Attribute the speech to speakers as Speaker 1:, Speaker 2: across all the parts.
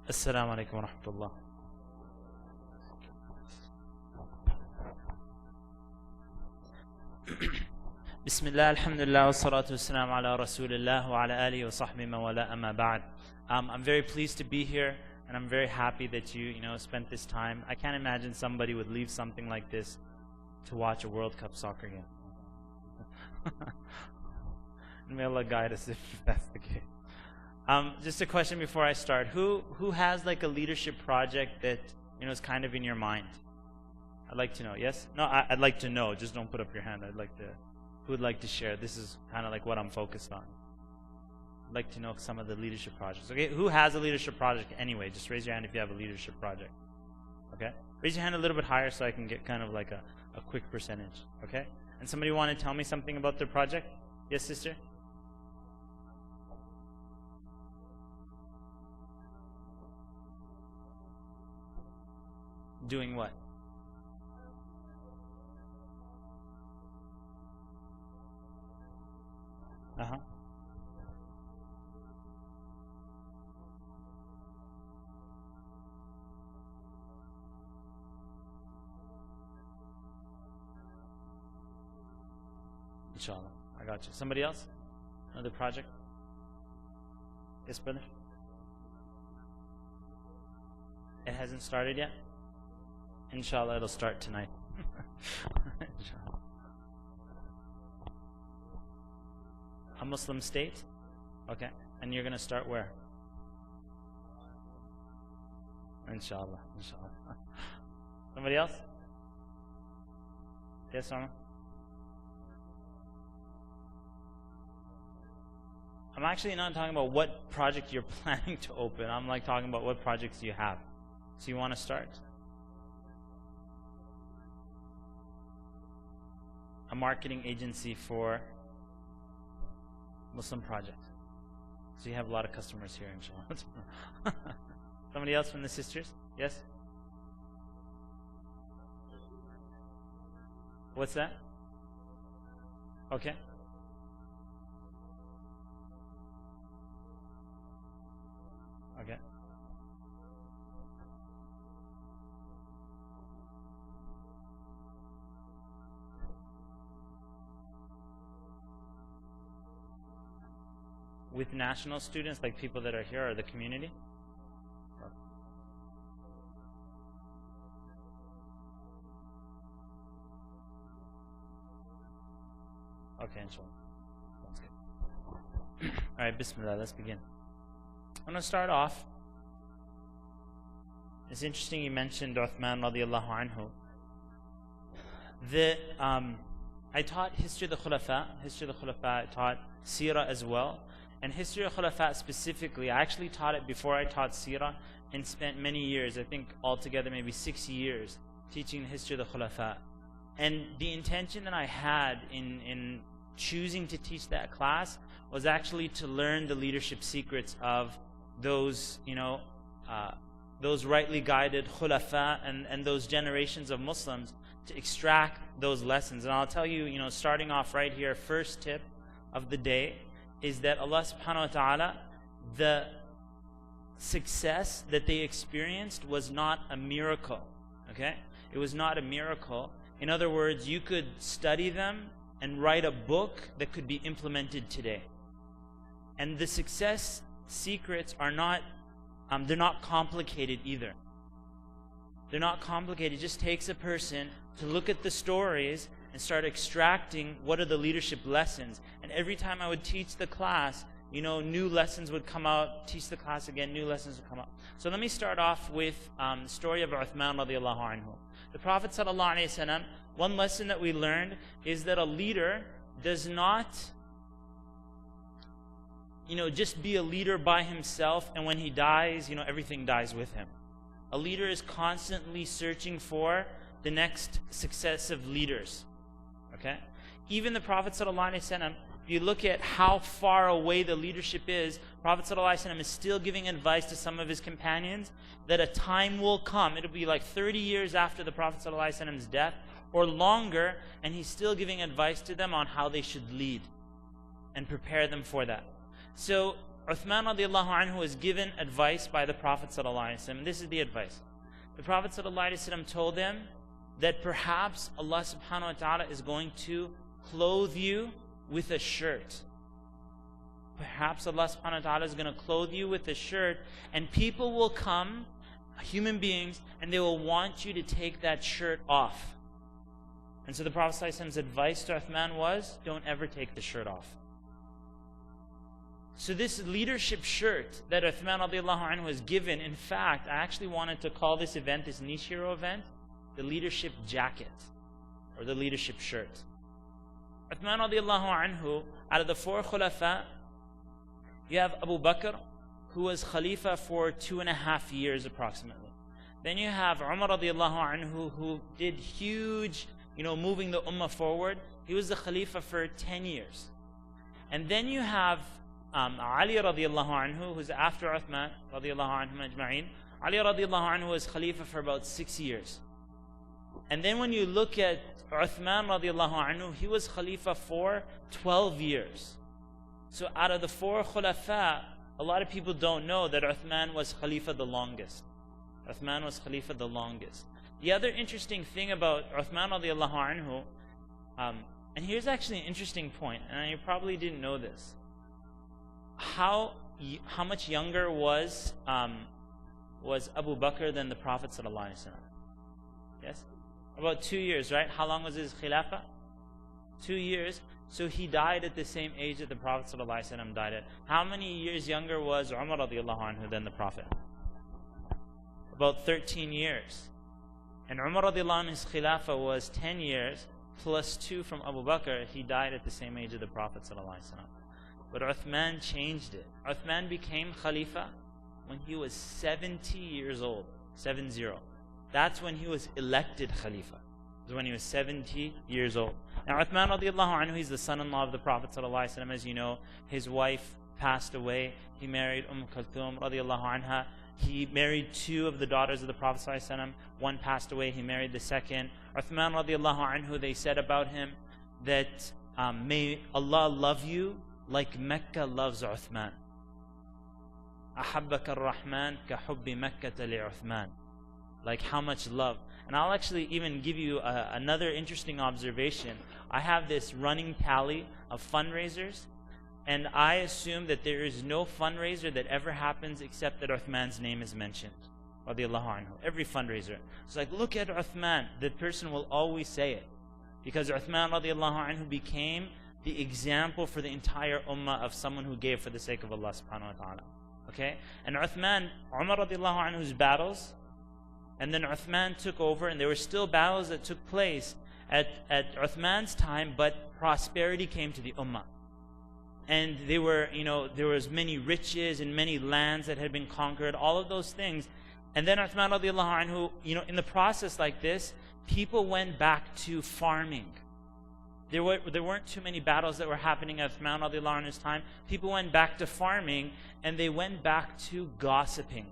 Speaker 1: Assalamu alaikum wa rahmatullah. Bismillah, alhamdulillah, wa salatu wa salam ala rasulillah wa ala alihi wa sahbihi wa wala amma ba'd. I'm very pleased to be here, and I'm very happy that you spent this time. I can't imagine somebody would leave something like this to watch a World Cup soccer game. And may Allah guide us if that's the case. Just a question before I start. Who has like a leadership project that is kind of in your mind? I'd like to know. Yes? No, I'd like to know. Just don't put up your hand. Who would like to share? This is kind of like what I'm focused on. I'd like to know some of the leadership projects. Okay, who has a leadership project anyway? Just raise your hand if you have a leadership project. Okay? Raise your hand a little bit higher so I can get kind of like a quick percentage. Okay? And somebody want to tell me something about their project? Yes, sister? Doing what? Uh-huh. Inshallah. I got you. Somebody else? Another project? Yes, brother? It hasn't started yet? Inshallah, it'll start tonight. Inshallah. A Muslim state? Okay. And you're going to start where? Inshallah. Inshallah. Somebody else? Yes, Norma? I'm actually not talking about what project you're planning to open. I'm like talking about what projects you have. So you want to start? A marketing agency for Muslim project. So you have a lot of customers here, inshallah. Somebody else from the sisters? Yes? What's that? Okay. Okay. With national students, like people that are here, or the community? Okay, inshallah. Sounds good. Alright, bismillah, let's begin. I'm going to start off. It's interesting you mentioned Uthman radiallahu anhu. I taught history of the Khulafa. I taught Seerah as well. And history of Khulafa specifically, I actually taught it before I taught Seerah and spent many years, I think altogether maybe 6 years, teaching the history of the Khulafa. And the intention that I had in choosing to teach that class was actually to learn the leadership secrets of those, those rightly guided Khulafa and those generations of Muslims, to extract those lessons. And I'll tell you, starting off right here, first tip of the day is that Allah subhanahu wa ta'ala, the success that they experienced was not a miracle. Okay? It was not a miracle. In other words, you could study them and write a book that could be implemented today. And the success secrets are not, they're not complicated either. They're not complicated. It just takes a person to look at the stories and start extracting what are the leadership lessons. And every time I would teach the class, new lessons would come out, teach the class again, new lessons would come out. So let me start off with the story of Uthman radiallahu anhu. The Prophet sallallahu alaihi wasallam, one lesson that we learned is that a leader does not just be a leader by himself, and when he dies, everything dies with him. A leader is constantly searching for the next successive leaders. Okay? Even the Prophet ﷺ, if you look at how far away the leadership is, Prophet ﷺ is still giving advice to some of his companions that a time will come, it'll be like 30 years after the Prophet ﷺ's death, or longer, and he's still giving advice to them on how they should lead and prepare them for that. So Uthman radiallahu anhu was given advice by the Prophet sallallahu alaihi wasallam. This is the advice. The Prophet sallallahu alaihi wasallam told him that perhaps Allah subhanahu wa ta'ala is going to clothe you with a shirt. Perhaps Allah subhanahu wa ta'ala is going to clothe you with a shirt, and people will come, human beings, and they will want you to take that shirt off. And so the Prophet sallallahu alaihi wasallam's advice to Uthman was, don't ever take the shirt off. So this leadership shirt that Uthman radiallahu anhu was given, in fact, I actually wanted to call this event, this Nishiro event, the leadership jacket, or the leadership shirt. Uthman radiallahu anhu, out of the 4 khulafa, you have Abu Bakr, who was Khalifa for 2.5 years approximately. Then you have Umar radiallahu anhu, who did huge, moving the ummah forward. He was the Khalifa for 10 years. And then you have Ali radiallahu anhu, who's after Uthman radiallahu anhu ajma'in. Ali radiallahu anhu was Khalifa for about 6 years. And then when you look at Uthman radiallahu anhu, he was Khalifa for 12 years. So out of the 4 khulafa, a lot of people don't know that Uthman was Khalifa the longest. Uthman was Khalifa the longest. The other interesting thing about Uthman radiallahu anhu, and here's actually an interesting point, and you probably didn't know this. How much younger was Abu Bakr than the Prophet sallallahu alaihi wasallam? Yes? About 2 years, right? How long was his khilafah? 2 years. So he died at the same age that the Prophet ﷺ died at. How many years younger was Umar radiallahu anhu than the Prophet? About 13 years. And Umar radiallahu anhu's khilafah was 10 years plus 2 from Abu Bakr. He died at the same age of the Prophet ﷺ. But Uthman changed it. Uthman became Khalifa when he was 70 years old. 70. That's when he was elected Khalifa. It was when he was 70 years old. Now Uthman radiallahu anhu, he's the son-in-law of the Prophet ﷺ. As you know, his wife passed away. He married Kulthum radiallahu anha. He married 2 of the daughters of the Prophet ﷺ. One passed away, he married the second. Uthman radiallahu anhu, they said about him that may Allah love you like Mecca loves Uthman. أحبك الرحمن كحب مكة لعثمان. Like how much love. And I'll actually even give you another interesting observation. I have this running tally of fundraisers, and I assume that there is no fundraiser that ever happens except that Uthman's name is mentioned. Radiallahu anhu. Every fundraiser. It's like, look at Uthman. That person will always say it. Because Uthman radiallahu anhu became the example for the entire ummah of someone who gave for the sake of Allah subhanahu wa ta'ala. Okay? And Uthman, Umar radiallahu anhu's battles, and then Uthman took over, and there were still battles that took place at Uthman's time, but prosperity came to the ummah. And they were, there was many riches and many lands that had been conquered, all of those things. And then Uthman radiallahu anhu, in the process like this, people went back to farming. There weren't too many battles that were happening at Uthman radiallahu anhu's time. People went back to farming, and they went back to gossiping.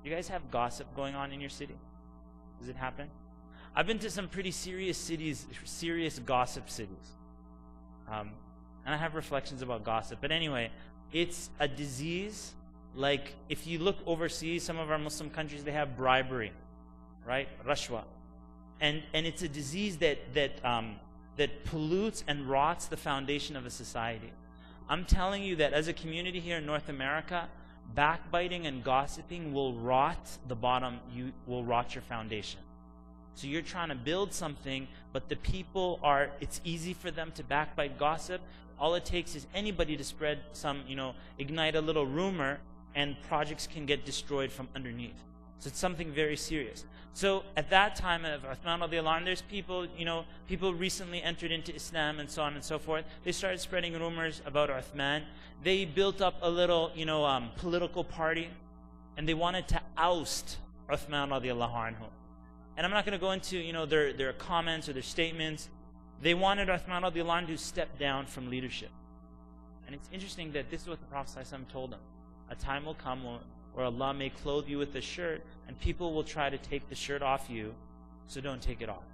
Speaker 1: You guys have gossip going on in your city? Does it happen? I've been to some pretty serious cities, serious gossip cities. And I have reflections about gossip. But anyway, it's a disease. Like if you look overseas, some of our Muslim countries, they have bribery, right? Rashwa. And it's a disease that pollutes and rots the foundation of a society. I'm telling you that as a community here in North America, backbiting and gossiping will rot the bottom, will rot your foundation. So you're trying to build something, but the people it's easy for them to backbite, gossip. All it takes is anybody to spread some, ignite a little rumor, and projects can get destroyed from underneath. So it's something very serious. So at that time of Uthman radiallahu anhu, there's people, people recently entered into Islam and so on and so forth. They started spreading rumors about Uthman. They built up a little, political party, and they wanted to oust Uthman radiallahu anhu. And I'm not going to go into, their comments or their statements. They wanted Uthman radiallahu anhu to step down from leadership. And it's interesting that this is what the Prophet ﷺ told them. A time will come where Allah may clothe you with a shirt, and people will try to take the shirt off you, so don't take it off.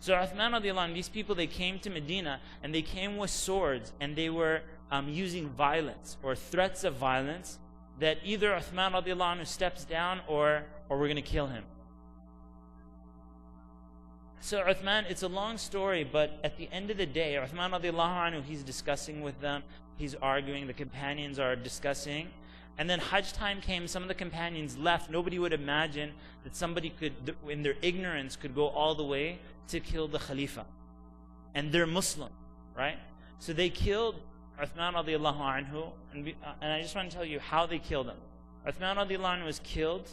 Speaker 1: So Uthman radiallahu anhu, these people, they came to Medina, and they came with swords, and they were using violence or threats of violence, that either Uthman radiallahu anhu steps down or we're going to kill him. So Uthman, it's a long story, but at the end of the day, Uthman radiallahu anhu, he's discussing with them, he's arguing, the companions are discussing, and then Hajj time came, some of the companions left. Nobody would imagine that somebody could, in their ignorance, could go all the way to kill the Khalifa. And they're Muslim, right? So they killed Uthman radiallahu anhu, and I just want to tell you how they killed him. Uthman radiallahu anhu was killed.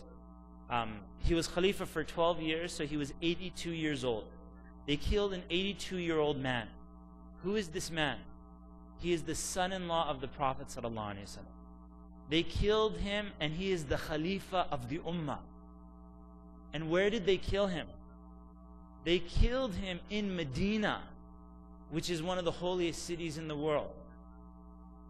Speaker 1: He was Khalifa for 12 years, so he was 82 years old. They killed an 82-year-old man. Who is this man? He is the son-in-law of the Prophet ﷺ. They killed him, and he is the Khalifa of the Ummah. And where did they kill him? They killed him in Medina, which is one of the holiest cities in the world.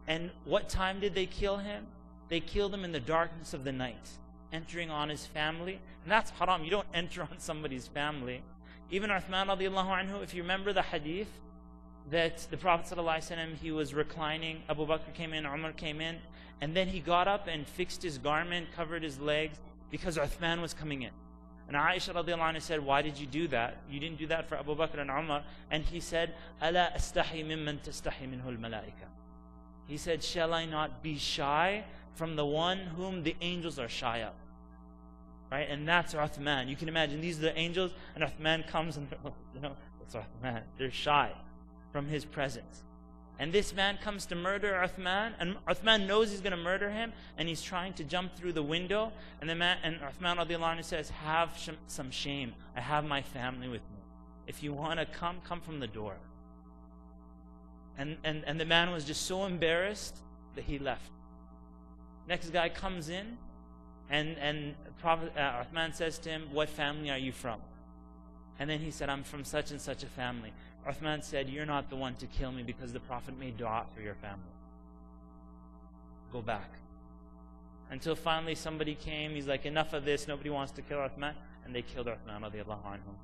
Speaker 1: And what time did they kill him? They killed him in the darkness of the night, entering on his family. And that's haram. You don't enter on somebody's family. Even Uthman radiallahu anhu, if you remember the hadith, that the Prophet ﷺ, he was reclining, Abu Bakr came in, Umar came in, and then he got up and fixed his garment, covered his legs, because Uthman was coming in. And Aisha radiallahu anha said, why did you do that? You didn't do that for Abu Bakr and Umar. And he said, أَلَا أَسْتَحِي مِمَّنْ تَسْتَحِي مِنْهُ الْمَلَائِكَةِ. He said, shall I not be shy from the one whom the angels are shy of? Right? And that's Uthman. You can imagine, these are the angels, and Uthman comes and, it's Uthman. They're shy from his presence. And this man comes to murder Uthman, and Uthman knows he's going to murder him, and he's trying to jump through the window, and Uthman radiallahu anhu says, have some shame. I have my family with me. If you want to come from the door. And the man was just so embarrassed that he left. Next guy comes in, and Prophet Uthman says to him, what family are you from? And then he said, I'm from such and such a family. Uthman said, you're not the one to kill me, because the Prophet made dua for your family. Go back. Until finally somebody came, he's like, enough of this, nobody wants to kill Uthman, and they killed Uthman radiallahu anhu.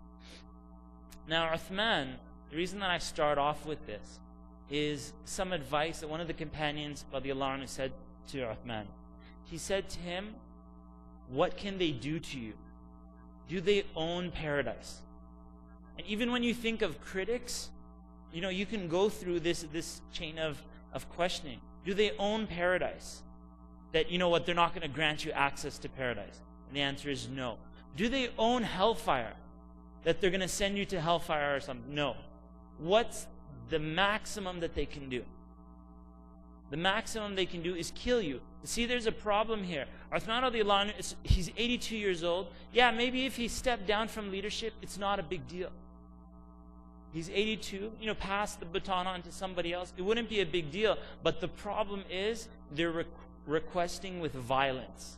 Speaker 1: Now Uthman, the reason that I start off with this is some advice that one of the companions radiallahu anhu said to Uthman. He said to him, what can they do to you? Do they own paradise? And even when you think of critics, you can go through this chain of questioning. Do they own paradise? That, they're not going to grant you access to paradise. And the answer is no. Do they own hellfire? That they're going to send you to hellfire or something? No. What's the maximum that they can do? The maximum they can do is kill you. See, there's a problem here. Uthman radiallahu anhu, he's 82 years old. Yeah, maybe if he stepped down from leadership, it's not a big deal. He's 82, pass the baton on to somebody else. It wouldn't be a big deal. But the problem is they're requesting with violence.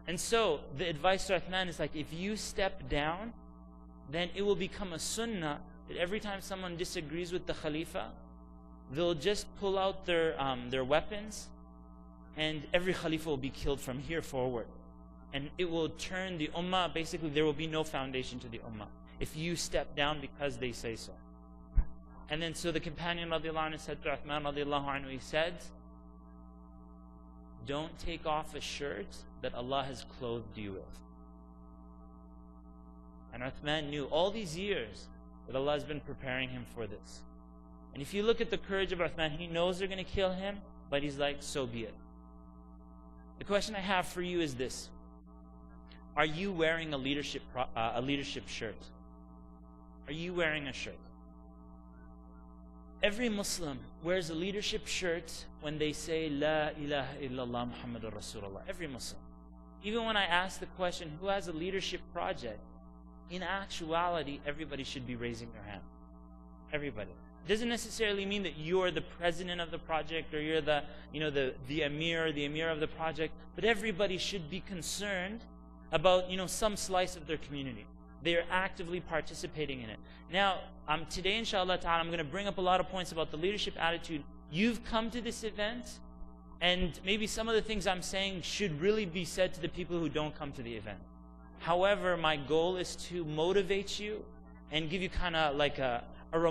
Speaker 1: And so the advice to Uthman is like, if you step down, then it will become a sunnah that every time someone disagrees with the Khalifa, they'll just pull out their weapons, and every Khalifa will be killed from here forward. And it will turn the Ummah, basically there will be no foundation to the Ummah if you step down because they say so. And then so the companion radiallahu anhu said to Uthman radiallahu anhu, he said, don't take off a shirt that Allah has clothed you with. And Uthman knew all these years that Allah has been preparing him for this. And if you look at the courage of Uthman, he knows they're going to kill him, but he's like, so be it. The question I have for you is this. Are you wearing a leadership shirt? Are you wearing a shirt? Every Muslim wears a leadership shirt when they say, La ilaha illallah Muhammadur Rasulullah. Every Muslim. Even when I ask the question, who has a leadership project? In actuality, everybody should be raising their hand. Everybody. It doesn't necessarily mean that you're the president of the project or you're the emir of the project, but everybody should be concerned about, some slice of their community. They are actively participating in it. Now, today, inshallah ta'ala, I'm going to bring up a lot of points about the leadership attitude. You've come to this event, and maybe some of the things I'm saying should really be said to the people who don't come to the event. However, my goal is to motivate you and give you kind of like a reminder